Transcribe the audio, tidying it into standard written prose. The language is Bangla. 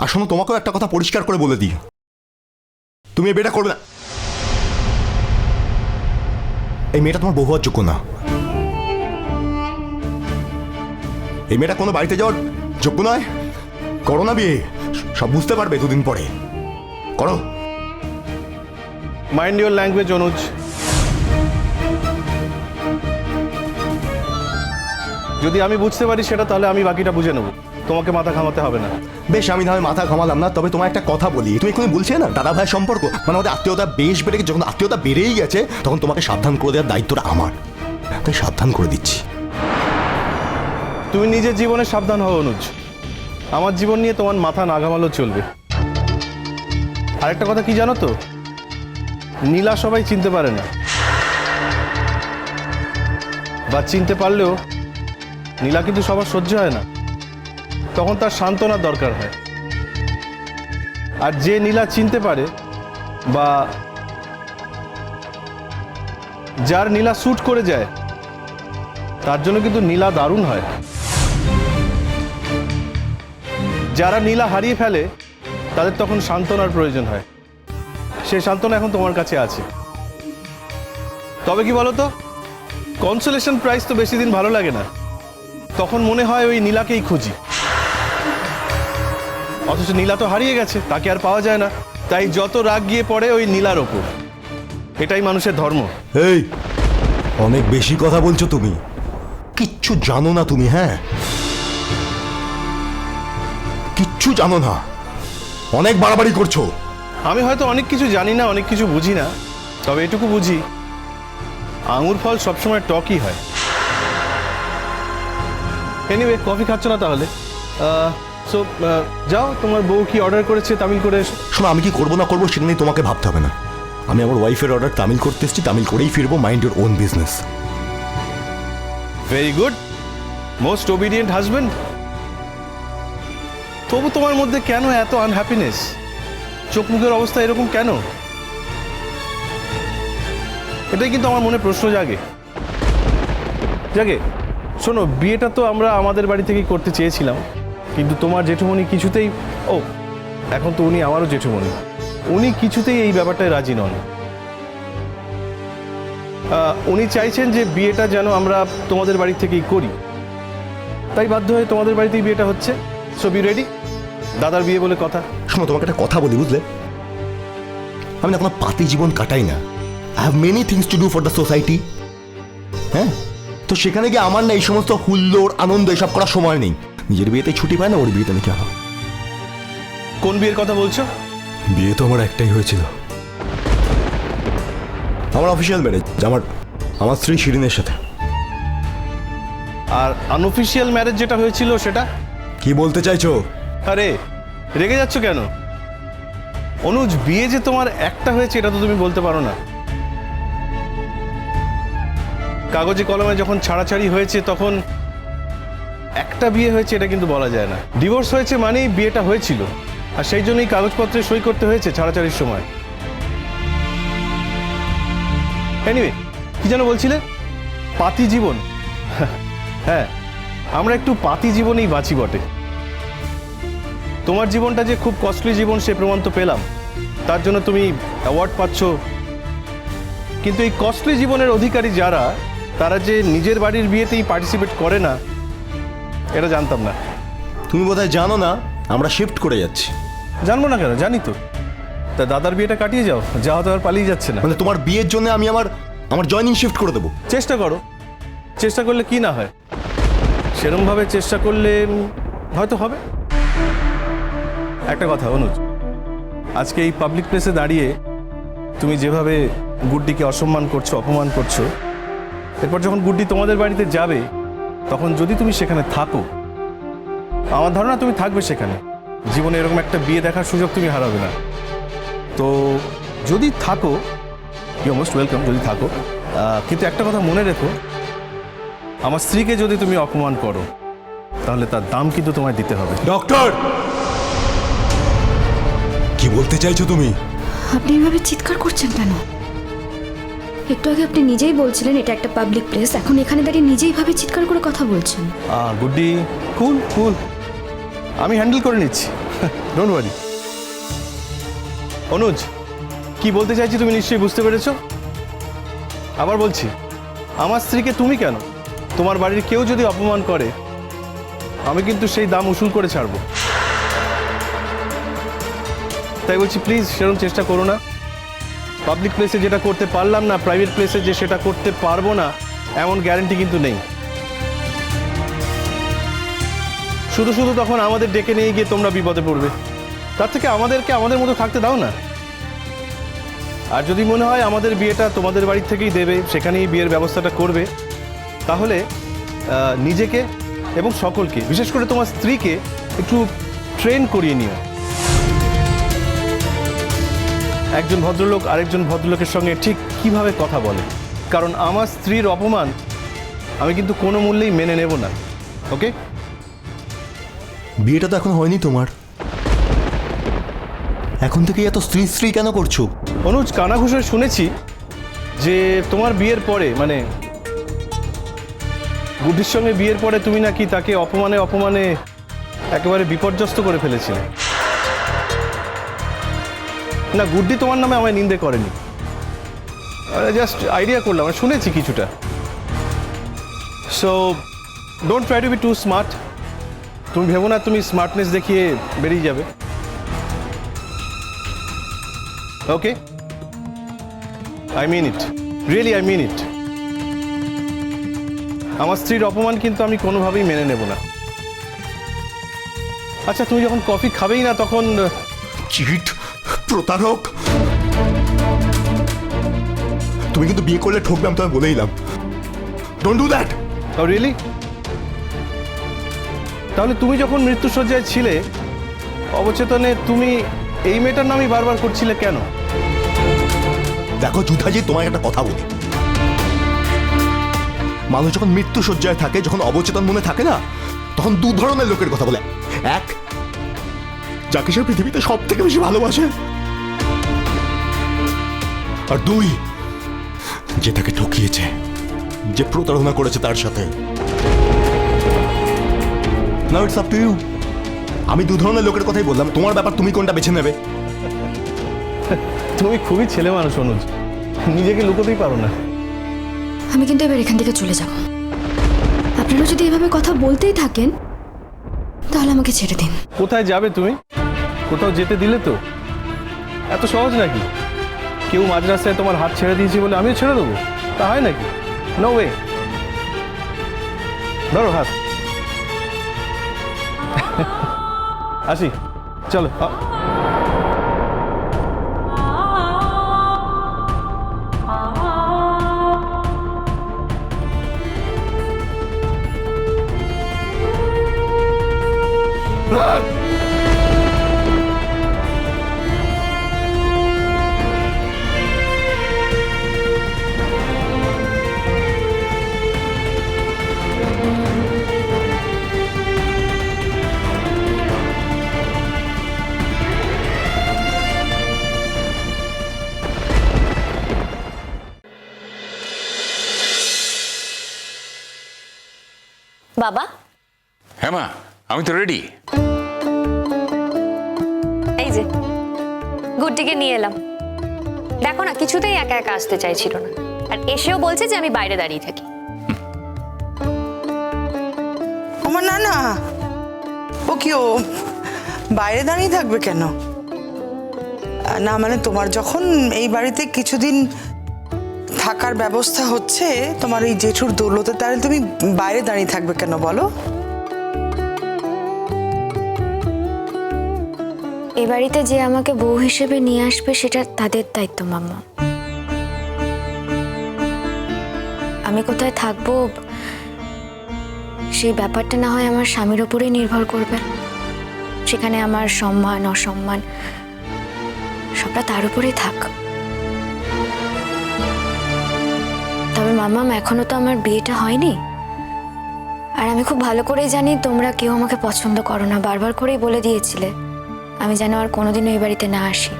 আর শোনো, তোমাকেও একটা কথা পরিষ্কার করে বলে দিই, তুমি এই বিয়েটা করবে না। এই মেয়েটা তোমার বউ হওয়ার যোগ্য না। এই মেয়েটা কোনো বাড়িতে যাওয়ার যোগ্য নয়। করো না বিয়ে, সব বুঝতে পারবে দুদিন পরে। করো। মাইন্ড ইউর ল্যাঙ্গুয়েজ অনুজ। যদি আমি বুঝতে পারি সেটা, তাহলে আমি বাকিটা বুঝে নেব, তোমাকে মাথা ঘামাতে হবে না। বেশ, আমি তাহলে মাথা ঘামালাম না। তবে তোমার একটা কথা বলি, তুমি এখানে বলছে না দাদা ভাইয়ের সম্পর্ক, মানে আমাদের আত্মীয়তা বেশ বেড়ে গেছে। যখন আত্মীয়তা বেড়েই গেছে তখন তোমাকে সাবধান করে দেওয়ার দায়িত্বটা আমার, তাই সাবধান করে দিচ্ছি। তুমি নিজের জীবনে সাবধান হও অনুজ, আমার জীবন নিয়ে তোমার মাথা না ঘামালেও চলবে। আরেকটা কথা কি জানো তো, নীলা সবাই চিনতে পারে না, বা চিনতে পারলেও নীলা কিন্তু সবার সহ্য হয় না, তখন তার সান্ত্বনার দরকার হয়। আর যে নীলা চিনতে পারে, বা যার নীলা স্যুট করে যায়, তার জন্য কিন্তু নীলা দারুণ হয়। যারা নীলা হারিয়ে ফেলে তাদের তখন সান্ত্বনার প্রয়োজন হয়, সেই সান্ত্বনা এখন তোমার কাছে আছে। তবে কি বলো তো, কনসোলেশন প্রাইজ তো বেশি দিন ভালো লাগে না, তখন মনে হয় ওই নীলাকেই খুঁজি। অথচ নীলা তো হারিয়ে গেছে, তাকে আর পাওয়া যায় না, তাই যত রাগ গিয়ে পড়ে ওই নীলার ওপর। এটাই মানুষের ধর্ম। এই, অনেক বেশি কথা বলছো তুমি, কিচ্ছু জানো না তুমি। হ্যাঁ, কিচ্ছু জানো না, অনেক বাড়াবাড়ি করছো। আমি হয়তো অনেক কিছু জানি না, অনেক কিছু বুঝি না, তবে এটুকু বুঝি, আঙুর ফল সবসময় টকই হয়। এনিওয়ে, কফি খাচ্ছ না তাহলে? সো যাও, তোমার বউ কি অর্ডার করেছে তামিল করে এসো। শোনো, আমি কি করবো না করবো সেটা নিয়ে তোমাকে ভাবতে হবে না। আমি আমার ওয়াইফের অর্ডার তামিল করতে এসেছি, তামিল করেই ফিরবো। Mind your own business. Very good, most obedient husband. তবু তোমার মধ্যে কেন এত আনহ্যাপিনেস? চোখ মুখের অবস্থা এরকম কেন? এটাই কিন্তু আমার মনে প্রশ্ন জাগে। শোনো, বিয়েটা তো আমরা আমাদের বাড়ি থেকেই করতে চেয়েছিলাম, কিন্তু তোমার জেঠুমণি কিছুতেই, ও এখন তো উনি আমারও জেঠুমণি, উনি কিছুতেই এই ব্যাপারটায় রাজি নন। উনি চাইছেন যে বিয়েটা যেন আমরা তোমাদের বাড়ি থেকেই করি, তাই বাধ্য হয়ে তোমাদের বাড়িতেই বিয়েটা হচ্ছে। সো বি রেডি, দাদার বিয়ে বলে কথা। শোনো, তোমাকে একটা কথা বলি, বুঝলে, আমি না কোনো পাতি জীবন কাটাই না। I have many things to do for the society. হ্যাঁ, তো সেখানে গিয়ে আমার না এই সমস্ত হুল্লোড় আনন্দ এসব করার সময় নেই। নিজের বিয়েতে ছুটি পায় না, ওর বিয়েতে আমি কেন? কোন বিয়ের কথা বলছো? বিয়ে তো আমার একটাই হয়েছিল, আমার অফিসিয়াল ম্যারেজ, আমার স্ত্রী শিরিনের সাথে। আর আনঅফিসিয়াল ম্যারেজ যেটা হয়েছিল সেটা? কি বলতে চাইছো? আরে রেগে যাচ্ছ কেন অনুজ? বিয়ে যে তোমার একটা হয়েছে এটা তো তুমি বলতে পারো না। কাগজে কলমে যখন ছাড়াছাড়ি হয়েছে তখন একটা বিয়ে হয়েছে এটা কিন্তু বলা যায় না। ডিভোর্স হয়েছে মানেই বিয়েটা হয়েছিল, আর সেই জন্যই কাগজপত্রে সই করতে হয়েছে ছাড়াছাড়ির সময়। এনিওয়ে, কি যেন বলছিলে? পাতি জীবন। হ্যাঁ, আমরা একটু পাতি জীবনেই বাঁচি বটে। তোমার জীবনটা যে খুব কস্টলি জীবন সে প্রমাণ তো পেলাম, তার জন্য তুমি অ্যাওয়ার্ড পাচ্ছ। কিন্তু এই কস্টলি জীবনের অধিকারী যারা, তারা যে নিজের বাড়ির বিয়েতেই পার্টিসিপেট করে না, এটা জানতাম না। তুমি বোধহয় জানো না, আমরা শিফট করে যাচ্ছি। জানবো না কেন, জানি তো। তা দাদার বিয়েটা কাটিয়ে যাও, যাওয়া তো আর পালিয়ে যাচ্ছে না। মানে তোমার বিয়ের জন্য আমি আমার জয়নিং শিফট করে দেবো? চেষ্টা করো, চেষ্টা করলে কি না হয়। সেরমভাবে চেষ্টা করলে হয়তো হবে। একটা কথা অনুজ, আজকে এই পাবলিক প্লেসে দাঁড়িয়ে তুমি যেভাবে গুড্ডিকে অসম্মান করছো, অপমান করছো, এরপর যখন গুড্ডি তোমাদের বাড়িতে যাবে তখন যদি তুমি সেখানে থাকো, আমার ধারণা তুমি থাকবে সেখানে। জীবনে এরকম একটা বিয়ে দেখার সুযোগ তুমি হারাবে না। তো যদি থাকো, ইউ মোস্ট ওয়েলকাম, যদি থাকো। কিন্তু একটা কথা মনে রেখো, আমার স্ত্রীকে যদি তুমি অপমান করো তাহলে তার দাম কিন্তু তোমায় দিতে হবে। ডক্টর, কি বলতে চাইছো তুমি? আপনি এভাবে চিৎকার করছেন কেন? একটু আগে আপনি নিজেই বলছিলেন এটা একটা পাবলিক প্লেস, এখন এখানে দাঁড়িয়ে নিজেই ভাবে চিৎকার করে কথা বলছেন। গুড্ডি, কুল কুল, আমি হ্যান্ডেল করে নিচ্ছি। Don't worry. অনুজ, কি বলতে চাইছি তুমি নিশ্চয়ই বুঝতে পেরেছো। আবার বলছি, আমার স্ত্রীকে তুমি কেন, তোমার বাড়ির কেউ যদি অপমান করে আমি কিন্তু সেই দাম উসুল করে ছাড়বো। তাই বলছি প্লিজ সেরকম চেষ্টা করো না। পাবলিক প্লেসে যেটা করতে পারলাম না, প্রাইভেট প্লেসে যে সেটা করতে পারবো না এমন গ্যারান্টি কিন্তু নেই। শুধু শুধু তখন আমাদের ডেকে নিয়ে গিয়ে তোমরা বিপদে পড়বে। তার থেকে আমাদেরকে আমাদের মতো থাকতে দাও না। আর যদি মনে হয় আমাদের বিয়েটা তোমাদের বাড়ি থেকেই দেবে, সেখানেই বিয়ের ব্যবস্থাটা করবে, তাহলে নিজেকে এবং সকলকে, বিশেষ করে তোমার স্ত্রীকে একটু ট্রেন করিয়ে নিও। একজন ভদ্রলোক আরেকজন ভদ্রলোকের সঙ্গে ঠিক কিভাবে কথা বলে, কারণ আমার স্ত্রীর অপমান আমি কিন্তু কোনো মূল্যেই মেনে নেব না। ওকে? বিয়েটা তো এখন হয়নি তোমার, এখন থেকেই এত স্ত্রী স্ত্রী কেন করছো? অনুজ, কানাঘুষে শুনেছি যে তোমার বিয়ের পরে, মানে গুড্ডির সঙ্গে বিয়ের পরে তুমি নাকি তাকে অপমানে অপমানে একেবারে বিপর্যস্ত করে ফেলেছিলে। না, গুড্ডি তোমার নামে আমায় নিন্দে করেনি, জাস্ট আইডিয়া করলাম, আমি শুনেছি কিছুটা। So don't try to be too smart. তুমি ভেবো না তুমি স্মার্টনেস দেখিয়ে বেরিয়ে যাবে। Okay? I mean it, really I mean it. আমার স্ত্রীর অপমান কিন্তু আমি কোনোভাবেই মেনে নেব না। আচ্ছা, তুমি যখন কফি খাবেই না তখন চিট, প্রতারক। তুমি কিন্তু বিয়ে করলে ঠকবে, আমি তোমায় বলে দিলাম। Don't do that. রিয়েলি? তাহলে তুমি যখন মৃত্যুশয্যায় ছিলে অবচেতনে, তুমি এই মেয়েটার নামই বারবার করছিলে কেন? দেখো যুধাজি, তোমায় একটা কথা বলি, মানুষ যখন মৃত্যু শয্যায় থাকে, যখন অবচেতন মনে থাকে না, তখন দু ধরনের লোকের কথা বলে। এক, যাকে সে পৃথিবীতে সব থেকে বেশি ভালোবাসে, আর দুই, যে তাকে ঠকিয়েছে, যে প্রতারণা করেছে তার সাথে। Now it's up to you. আমি দু ধরনের লোকের কথাই বললাম, তোমার ব্যাপার, তুমি কোনটা বেছে নেবে। তুমি খুবই ছেলে মানুষ অনুজ, নিজেকে লুকোতেই পারো না। আমি কিন্তু এবার এখান থেকে চলে যাব। আপনারা যদি এভাবে কথা বলতেই থাকেন তাহলে আমাকে ছেড়ে দিন। কোথায় যাবে তুমি? কোথাও যেতে দিলে তো? এত সহজ নাকি? কেউ মাঝ রাস্তায় তোমার হাত ছেড়ে দিয়েছে বলে আমিও ছেড়ে দেবো? তা হয় নাকি? No way. ধরো হাত। আসি, চলো। বাবা। হ্যাঁ মা, আমি তো রেডি। এই যে গুড্ডিকে নিয়ে এলাম। দেখো না, কিছুতেই একা একা আসতে চাইছিল না, আর এসেও বলছে যে আমি বাইরে দাঁড়িয়ে থাকি। আমার না না, ও কি, ও বাইরে দাঁড়িয়ে থাকবে কেন? না মানে তোমার যখন এই বাড়িতে কিছুদিন থাকার ব্যবস্থা হচ্ছে তোমার এই জেঠুর দৌলতে, তাহলে তুমি বাইরে দাঁড়িয়ে থাকবে কেন বলো? এ বাড়িতে যে আমাকে বউ হিসেবে নিয়ে আসবে সেটা তাদের দায়িত্ব মাম্মা। আমি কোথায় থাকবো সেই ব্যাপারটা না হয় আমার স্বামীর ওপরেই নির্ভর করবে। সেখানে আমার সম্মান অসম্মান সবটা তার উপরেই থাক। তবে মাম্মা, এখনো তো আমার বিয়েটা হয়নি, আর আমি খুব ভালো করেই জানি তোমরা কেউ আমাকে পছন্দ করো না। বারবার করেই বলে দিয়েছিলে আমি যেন আর কোনোদিনও এই বাড়িতে না আসি।